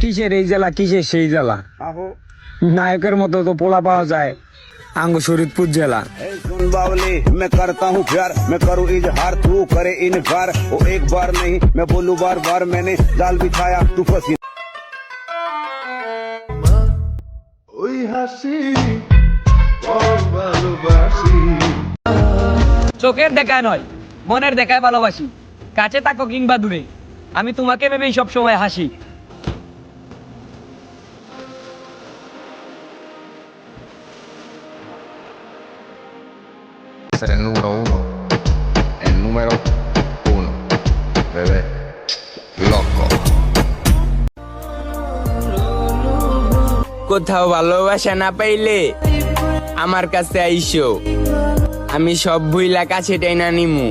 কিসের এই জ্বালা, কিসের সেই জ্বালা? নায়কের মতো তো পোলা পাওয়া যায় আঙ্গ শরীরপুর জেলা। सुन बावली मैं करता हूँ प्यार मैं करूँ इजहार तू करे इनकार वो एक बार नहीं मैं बोलूँ बार बार मैंने जाल बिछाया तू फंसी ওই হাসি ভালোবাসি চোখের দেখায় নয়, মনের দেখায় ভালোবাসি। কাছে থাকো কিংবা দূরে, আমি তোমাকে ভেবেই সবসময় হাসি। Ser el número uno. El número uno. Bebé. Loco. কোথাও ভালোবাসা না পাইলে আমার কাছে আইসো, আমি সব ভুইলা কাছে টাইনা নিমু,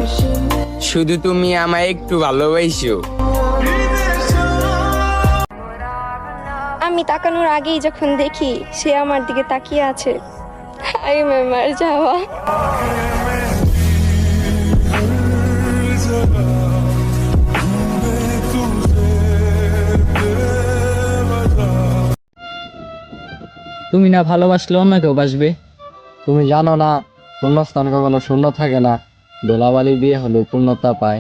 শুধু তুমি আমায় একটু ভালোবাসো। আমি তাকানোর আগেই যখন দেখি সে আমার দিকে তাকিয়ে আছে, হায় মে মর যাওয়া। তুমি না ভালোবাসলে অন্য কেউ বাসবে। তুমি জানো না, শূন্যস্থান কখনো শূন্য থাকে না, দোলাবালি বিয়ে হলে পূর্ণতা পায়।